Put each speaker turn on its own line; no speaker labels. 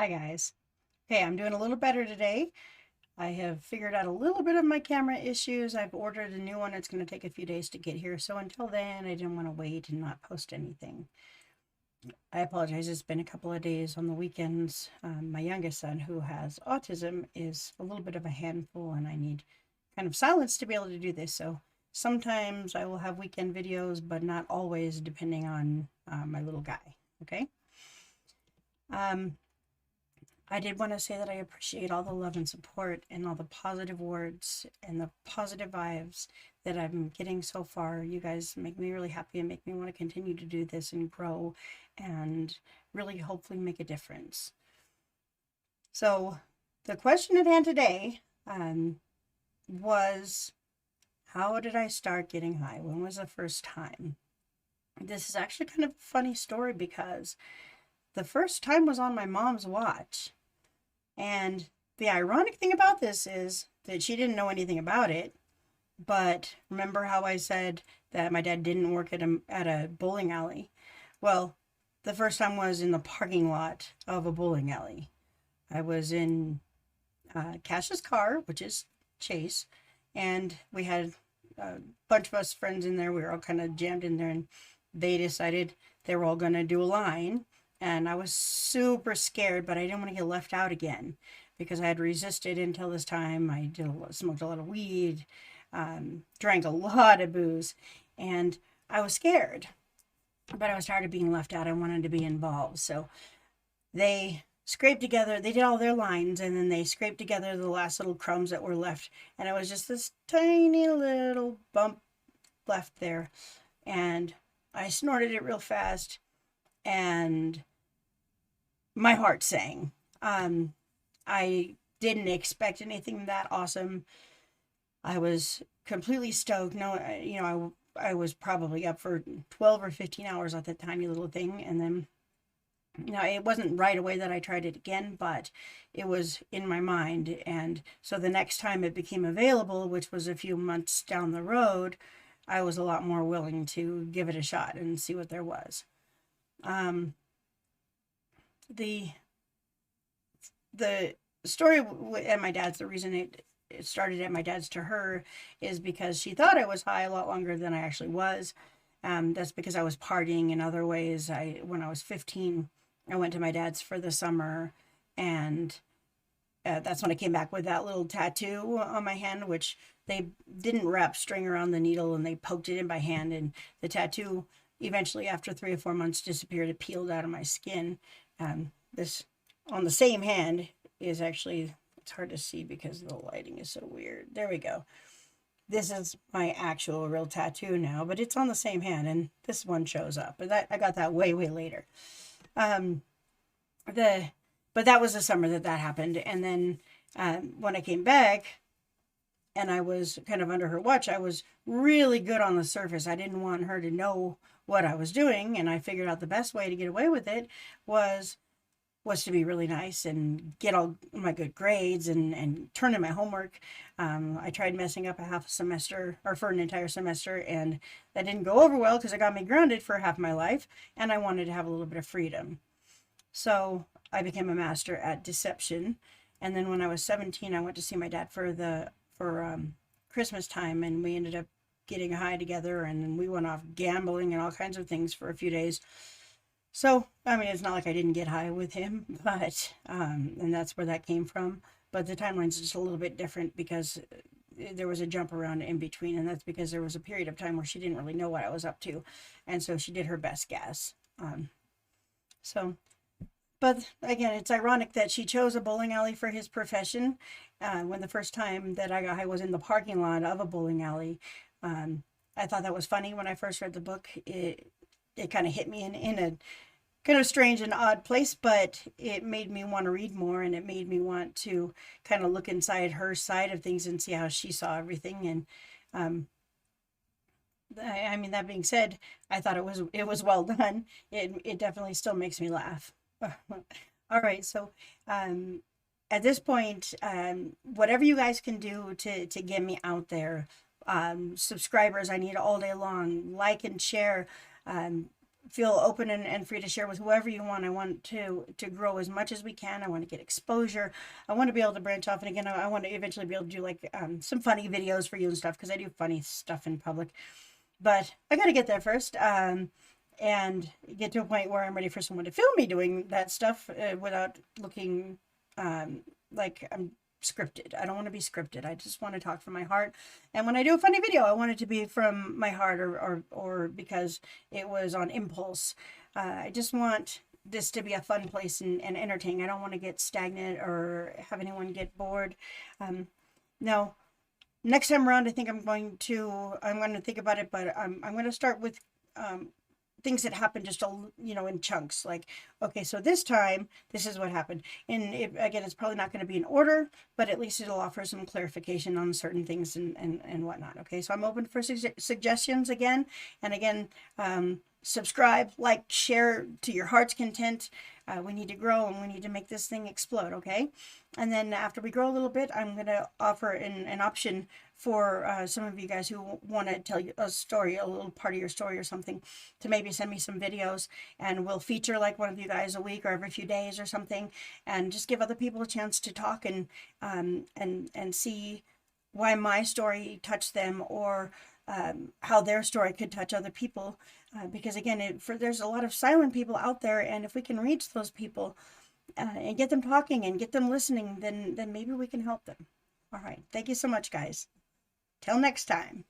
Hi guys. Okay, I'm doing a little better today. I have figured out a little bit of my camera issues. I've ordered a new one. It's going to take a few days to get here. So until then, I didn't want to wait and not post anything. I apologize. It's been a couple of days on the weekends. My youngest son, who has autism, is a little bit of a handful, and I need kind of silence to be able to do this. So sometimes I will have weekend videos, but not always, depending on my little guy. Okay. Um, I did want to say that I appreciate all the love and support and all the positive words and the positive vibes that I'm getting so far. You guys make me really happy and make me want to continue to do this and grow and really hopefully make a difference. So, the question at hand today was, how did I start getting high? When was the first time? This is actually kind of a funny story because the first time was on my mom's watch. And the ironic thing about this is that she didn't know anything about it. But remember how I said that my dad didn't work at a bowling alley? Well, the first time was in the parking lot of a bowling alley. I was in Cash's car, which is Chase, and we had a bunch of us friends in there. We were all kind of jammed in there, and they decided they were all going to do a line. And I was super scared, but I didn't want to get left out again because I had resisted until this time. I smoked a lot of weed, drank a lot of booze, and I was scared. But I was tired of being left out. I wanted to be involved. So they scraped together, they did all their lines, and then they scraped together the last little crumbs that were left. And it was just this tiny little bump left there. And I snorted it real fast, and my heart sang. I didn't expect anything that awesome. I was completely stoked. No, I was probably up for 12 or 15 hours at that tiny little thing. And then, it wasn't right away that I tried it again, but it was in my mind. And so the next time it became available, which was a few months down the road, I was a lot more willing to give it a shot and see what there was. The the story at my dad's, the reason it started at my dad's to her is because she thought I was high a lot longer than I actually was. That's because I was partying in other ways. When I was 15, I went to my dad's for the summer, and that's when I came back with that little tattoo on my hand, which they didn't wrap string around the needle, and they poked it in by hand, and the tattoo eventually, after 3 or 4 months, disappeared. It peeled out of my skin. This on the same hand is actually, it's hard to see because the lighting is so weird. There we go. This is my actual real tattoo now, but it's on the same hand, and this one shows up. But I got that way later. Um, the but that was the summer that happened, and then when I came back and I was kind of under her watch, I was really good on the surface. I didn't want her to know what I was doing, and I figured out the best way to get away with it was to be really nice and get all my good grades and turn in my homework. I tried messing up a half a semester or for an entire semester, and that didn't go over well because it got me grounded for half my life, and I wanted to have a little bit of freedom. So I became a master at deception. And then when I was 17, I went to see my dad for Christmas time, and we ended up getting high together, and then we went off gambling and all kinds of things for a few days. So, I mean, it's not like I didn't get high with him, but, and that's where that came from. But the timeline's just a little bit different because there was a jump around in between, and that's because there was a period of time where she didn't really know what I was up to. And so she did her best guess. So, but again, it's ironic that she chose a bowling alley for his profession when the first time that I got high was in the parking lot of a bowling alley. I thought that was funny when I first read the book. It kind of hit me in a kind of strange and odd place, but it made me want to read more, and it made me want to kind of look inside her side of things and see how she saw everything. And I mean, that being said, I thought it was well done. It definitely still makes me laugh. All right, so at this point, whatever you guys can do to get me out there, subscribers I need all day long, like and share. feel open and free to share with whoever you want. I want to grow as much as we can. I want to get exposure. I want to be able to branch off. And again, I want to eventually be able to do like some funny videos for you and stuff, because I do funny stuff in public. But I got to get there first. And get to a point where I'm ready for someone to film me doing that stuff without looking like I'm scripted. I don't want to be scripted. I just want to talk from my heart. And when I do a funny video, I want it to be from my heart, or because it was on impulse. I just want this to be a fun place and entertaining. I don't want to get stagnant or have anyone get bored. No, next time around, I think I'm going to think about it, but I'm going to start with things that happen just in chunks. Like, okay, so this time this is what happened, and again, it's probably not going to be in order, but at least it'll offer some clarification on certain things and whatnot. Okay, so I'm open for suggestions again and again. Subscribe, like, share to your heart's content. We need to grow, and we need to make this thing explode. Okay, and then after we grow a little bit, I'm going to offer an option for some of you guys who want to tell you a story, a little part of your story or something, to maybe send me some videos, and we'll feature like one of you guys a week or every few days or something, and just give other people a chance to talk and see why my story touched them, or how their story could touch other people. Because again, there's a lot of silent people out there, and if we can reach those people and get them talking and get them listening, then maybe we can help them. All right. Thank you so much, guys. Till next time.